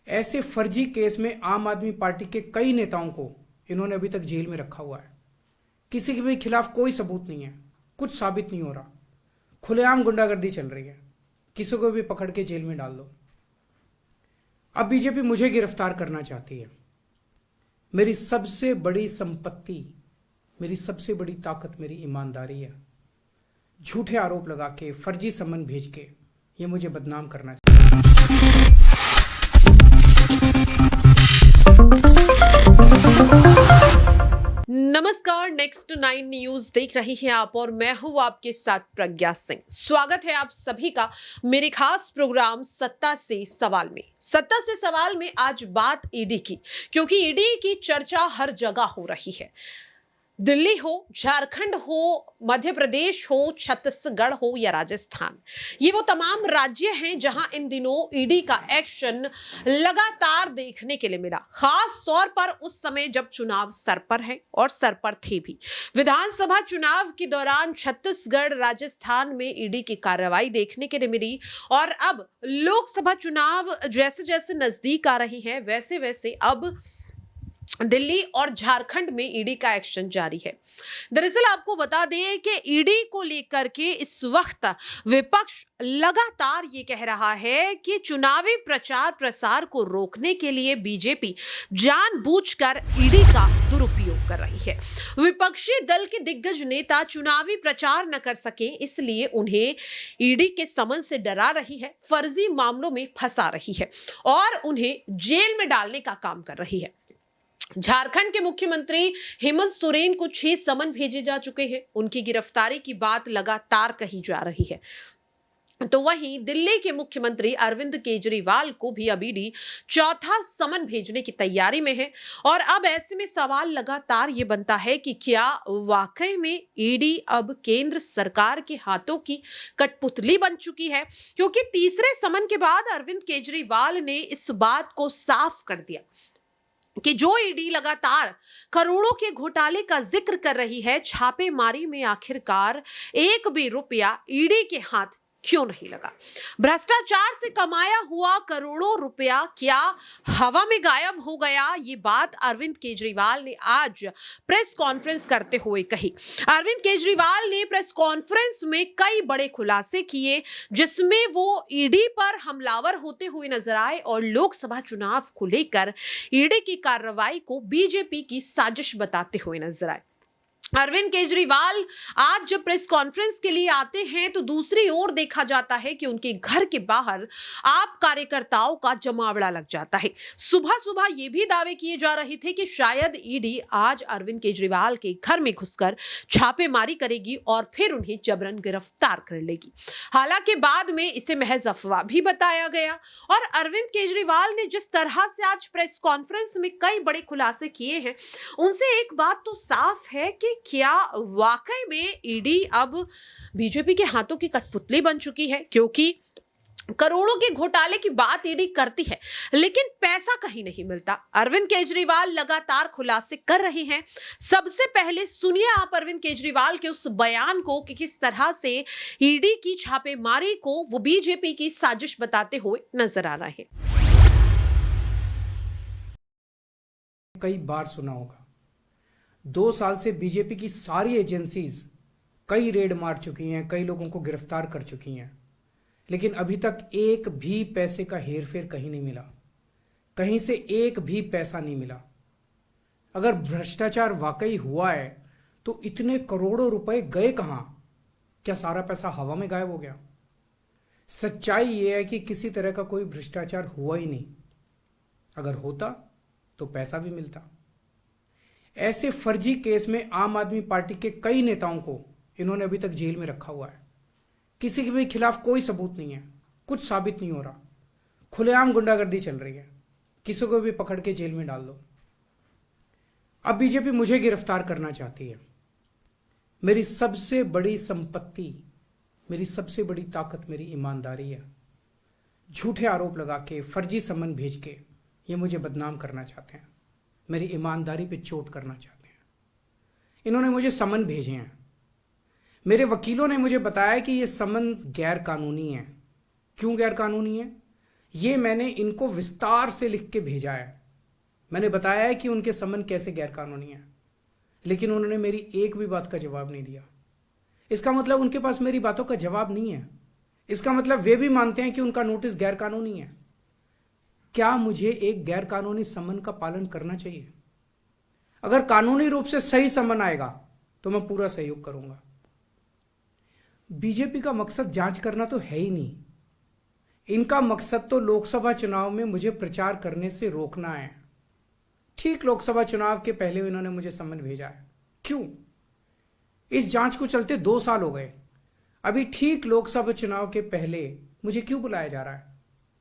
ऐसे फर्जी केस में आम आदमी पार्टी के कई नेताओं को इन्होंने अभी तक जेल में रखा हुआ है। किसी के भी खिलाफ कोई सबूत नहीं है, कुछ साबित नहीं हो रहा, खुलेआम गुंडागर्दी चल रही है, किसी को भी पकड़ के जेल में डाल दो। अब बीजेपी मुझे गिरफ्तार करना चाहती है। मेरी सबसे बड़ी संपत्ति, मेरी सबसे बड़ी ताकत मेरी ईमानदारी है। झूठे आरोप लगा के, फर्जी समन भेज के ये मुझे बदनाम करना चाहती है। नमस्कार, नेक्स्ट 9 न्यूज देख रही हैं आप और मैं हूं आपके साथ प्रज्ञा सिंह। स्वागत है आप सभी का मेरे खास प्रोग्राम सत्ता से सवाल में। सत्ता से सवाल में आज बात ईडी की, क्योंकि ईडी की चर्चा हर जगह हो रही है। दिल्ली हो, झारखंड हो, मध्य प्रदेश हो, छत्तीसगढ़ हो या राजस्थान, ये वो तमाम राज्य हैं जहां इन दिनों ईडी का एक्शन लगातार देखने के लिए मिला। खास तौर पर उस समय जब चुनाव सर पर है और सर पर थे भी। विधानसभा चुनाव के दौरान छत्तीसगढ़, राजस्थान में ईडी की कार्रवाई देखने के लिए मिली और अब लोकसभा चुनाव जैसे जैसे नजदीक आ रही है वैसे वैसे अब दिल्ली और झारखंड में ईडी का एक्शन जारी है। दरअसल आपको बता दें कि ईडी को लेकर के इस वक्त विपक्ष लगातार ये कह रहा है कि चुनावी प्रचार प्रसार को रोकने के लिए बीजेपी जानबूझकर ईडी का दुरुपयोग कर रही है। विपक्षी दल के दिग्गज नेता चुनावी प्रचार न कर सके, इसलिए उन्हें ईडी के समन से डरा रही है, फर्जी मामलों में फंसा रही है और उन्हें जेल में डालने का काम कर रही है। झारखंड के मुख्यमंत्री हेमंत सोरेन को 6 समन भेजे जा चुके हैं। उनकी गिरफ्तारी की बात लगातार कही जा रही है। तो वहीं दिल्ली के मुख्यमंत्री अरविंद केजरीवाल को भी अब ईडी चौथा समन भेजने की तैयारी में है। और अब ऐसे में सवाल लगातार ये बनता है कि क्या वाकई में ईडी अब केंद्र सरकार के हाथों की कठपुतली बन चुकी है, क्योंकि तीसरे समन के बाद अरविंद केजरीवाल ने इस बात को साफ कर दिया कि जो ईडी लगातार करोड़ों के घोटाले का जिक्र कर रही है, छापेमारी में आखिरकार एक भी रुपया ईडी के हाथ क्यों नहीं लगा। भ्रष्टाचार से कमाया हुआ करोड़ों रुपया क्या हवा में गायब हो गया? ये बात अरविंद केजरीवाल ने आज प्रेस कॉन्फ्रेंस करते हुए कही। अरविंद केजरीवाल ने प्रेस कॉन्फ्रेंस में कई बड़े खुलासे किए, जिसमें वो ईडी पर हमलावर होते हुए नजर आए और लोकसभा चुनाव को लेकर ईडी की कार्रवाई को बीजेपी की साजिश बताते हुए नजर आए। अरविंद केजरीवाल आज जब प्रेस कॉन्फ्रेंस के लिए आते हैं तो दूसरी ओर देखा जाता है कि उनके घर के बाहर आप कार्यकर्ताओं का जमावड़ा लग जाता है। सुबह सुबह ये भी दावे किए जा रहे थे कि शायद ईडी आज अरविंद केजरीवाल के घर में घुसकर छापेमारी करेगी और फिर उन्हें जबरन गिरफ्तार कर लेगी। हालांकि बाद में इसे महज अफवाह भी बताया गया और अरविंद केजरीवाल ने जिस तरह से आज प्रेस कॉन्फ्रेंस में कई बड़े खुलासे किए हैं, उनसे एक बात तो साफ है कि क्या वाकई में ईडी अब बीजेपी के हाथों की कठपुतली बन चुकी है, क्योंकि करोड़ों के घोटाले की बात ईडी करती है लेकिन पैसा कहीं नहीं मिलता। अरविंद केजरीवाल लगातार खुलासे कर रहे हैं। सबसे पहले सुनिए आप अरविंद केजरीवाल के उस बयान को कि किस तरह से ईडी की छापेमारी को वो बीजेपी की साजिश बताते हुए नजर आ रहे हैं। कई बार सुना होगा, 2 साल से बीजेपी की सारी एजेंसीज कई रेड मार चुकी हैं, कई लोगों को गिरफ्तार कर चुकी हैं, लेकिन अभी तक एक भी पैसे का हेरफेर कहीं नहीं मिला, कहीं से एक भी पैसा नहीं मिला। अगर भ्रष्टाचार वाकई हुआ है तो इतने करोड़ों रुपए गए कहां? क्या सारा पैसा हवा में गायब हो गया? सच्चाई यह है कि किसी तरह का कोई भ्रष्टाचार हुआ ही नहीं। अगर होता तो पैसा भी मिलता। ऐसे फर्जी केस में आम आदमी पार्टी के कई नेताओं को इन्होंने अभी तक जेल में रखा हुआ है। किसी के भी खिलाफ कोई सबूत नहीं है, कुछ साबित नहीं हो रहा, खुलेआम गुंडागर्दी चल रही है, किसी को भी पकड़ के जेल में डाल दो। अब बीजेपी मुझे गिरफ्तार करना चाहती है। मेरी सबसे बड़ी संपत्ति, मेरी सबसे बड़ी ताकत मेरी ईमानदारी है। झूठे आरोप लगा के, फर्जी समन भेज के ये मुझे बदनाम करना चाहते हैं, मेरी ईमानदारी पे चोट करना चाहते हैं। इन्होंने मुझे समन भेजे हैं। मेरे वकीलों ने मुझे बताया कि ये समन गैर कानूनी है। क्यों गैर कानूनी है? ये मैंने इनको विस्तार से लिख के भेजा है। मैंने बताया है कि उनके समन कैसे गैरकानूनी है, लेकिन उन्होंने मेरी एक भी बात का जवाब नहीं दिया। इसका मतलब उनके पास मेरी बातों का जवाब नहीं है। इसका मतलब वे भी मानते हैं कि उनका नोटिस गैरकानूनी है। क्या मुझे एक गैरकानूनी समन का पालन करना चाहिए? अगर कानूनी रूप से सही समन आएगा तो मैं पूरा सहयोग करूंगा। बीजेपी का मकसद जांच करना तो है ही नहीं। इनका मकसद तो लोकसभा चुनाव में मुझे प्रचार करने से रोकना है। ठीक लोकसभा चुनाव के पहले इन्होंने मुझे समन भेजा है। क्यों? इस जांच को चलते 2 साल हो गए। अभी ठीक लोकसभा चुनाव के पहले मुझे क्यों बुलाया जा रहा है?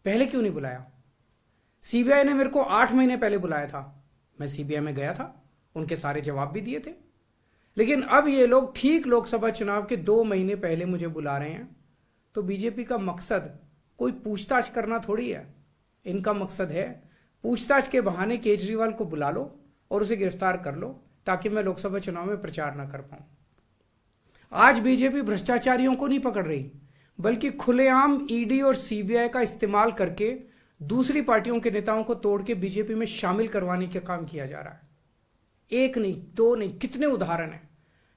पहले क्यों नहीं बुलाया? सीबीआई ने मेरे को 8 महीने पहले बुलाया था। मैं सीबीआई में गया था, उनके सारे जवाब भी दिए थे। लेकिन अब ये लोग ठीक लोकसभा चुनाव के 2 महीने पहले मुझे बुला रहे हैं। तो बीजेपी का मकसद कोई पूछताछ करना थोड़ी है। इनका मकसद है पूछताछ के बहाने केजरीवाल को बुला लो और उसे गिरफ्तार कर लो, ताकि मैं लोकसभा चुनाव में प्रचार न कर पाऊं। आज बीजेपी भ्रष्टाचारियों को नहीं पकड़ रही, बल्कि खुलेआम ईडी और सीबीआई का इस्तेमाल करके दूसरी पार्टियों के नेताओं को तोड़ के बीजेपी में शामिल करवाने का काम किया जा रहा है। एक नहीं, 2 नहीं, कितने उदाहरण हैं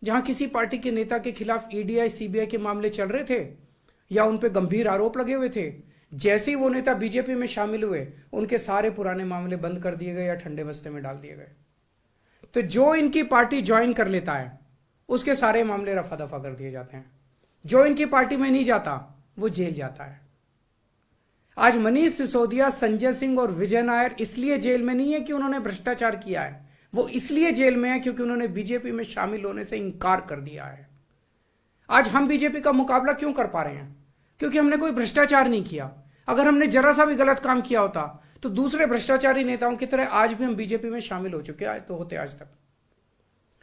जहां किसी पार्टी के नेता के खिलाफ ईडीआई सीबीआई के मामले चल रहे थे या उन पे गंभीर आरोप लगे हुए थे। जैसे ही वो नेता बीजेपी में शामिल हुए, उनके सारे पुराने मामले बंद कर दिए गए या ठंडे बस्ते में डाल दिए गए। तो जो इनकी पार्टी ज्वाइन कर लेता है, उसके सारे मामले रफा दफा कर दिए जाते हैं। जो इनकी पार्टी में नहीं जाता, वो जेल जाता है। आज मनीष सिसोदिया, संजय सिंह और विजय नायर इसलिए जेल में नहीं है कि उन्होंने भ्रष्टाचार किया है। वो इसलिए जेल में है क्योंकि उन्होंने बीजेपी में शामिल होने से इंकार कर दिया है। आज हम बीजेपी का मुकाबला क्यों कर पा रहे हैं? क्योंकि हमने कोई भ्रष्टाचार नहीं किया। अगर हमने जरा सा भी गलत काम किया होता तो दूसरे भ्रष्टाचारी नेताओं की तरह आज भी हम बीजेपी में शामिल हो चुके आज तक।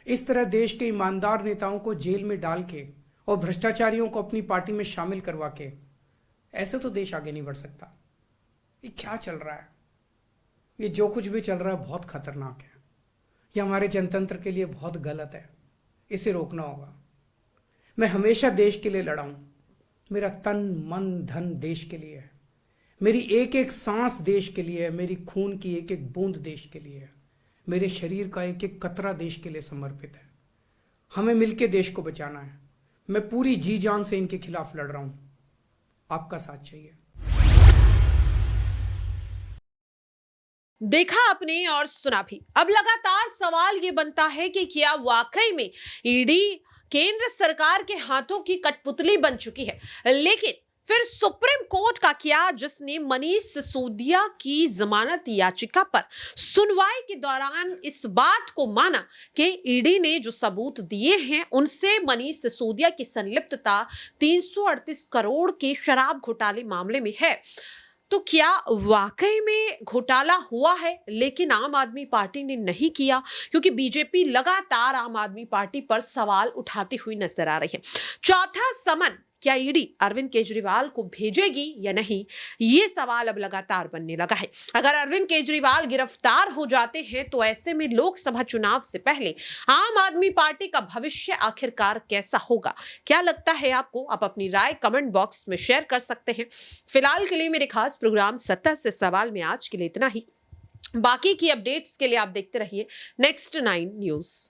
इस तरह देश के ईमानदार नेताओं को जेल में डाल के और भ्रष्टाचारियों को अपनी पार्टी में शामिल करवा के ऐसे तो देश आगे नहीं बढ़ सकता। ये क्या चल रहा है? ये जो कुछ भी चल रहा है बहुत खतरनाक है। ये हमारे जनतंत्र के लिए बहुत गलत है। इसे रोकना होगा। मैं हमेशा देश के लिए लड़ा हूं। मेरा तन मन धन देश के लिए है। मेरी एक एक सांस देश के लिए है। मेरी खून की एक एक बूंद देश के लिए है। मेरे शरीर का एक एक कतरा देश के लिए समर्पित है। हमें मिलकर देश को बचाना है। मैं पूरी जी जान से इनके खिलाफ लड़ रहा हूं। आपका साथ चाहिए। देखा आपने और सुना भी। अब लगातार सवाल ये बनता है कि क्या वाकई में ईडी केंद्र सरकार के हाथों की कठपुतली बन चुकी है? लेकिन फिर सुप्रीम कोर्ट का क्या, जिसने मनीष सिसोदिया की जमानत याचिका पर सुनवाई के दौरान इस बात को माना कि ईडी ने जो सबूत दिए हैं उनसे मनीष सिसोदिया की संलिप्तता 338 करोड़ के शराब घोटाले मामले में है। तो क्या वाकई में घोटाला हुआ है? लेकिन आम आदमी पार्टी ने नहीं किया, क्योंकि बीजेपी लगातार आम आदमी पार्टी पर सवाल उठाती हुई नजर आ रही है। चौथा समन क्या ईडी अरविंद केजरीवाल को भेजेगी या नहीं, ये सवाल अब लगातार बनने लगा है। अगर अरविंद केजरीवाल गिरफ्तार हो जाते हैं तो ऐसे में लोकसभा चुनाव से पहले आम आदमी पार्टी का भविष्य आखिरकार कैसा होगा? क्या लगता है आपको? आप अपनी राय कमेंट बॉक्स में शेयर कर सकते हैं। फिलहाल के लिए मेरे खास प्रोग्राम 70 से सवाल में आज के लिए इतना ही। बाकी की अपडेट्स के लिए आप देखते रहिए नेक्स्ट 9 न्यूज।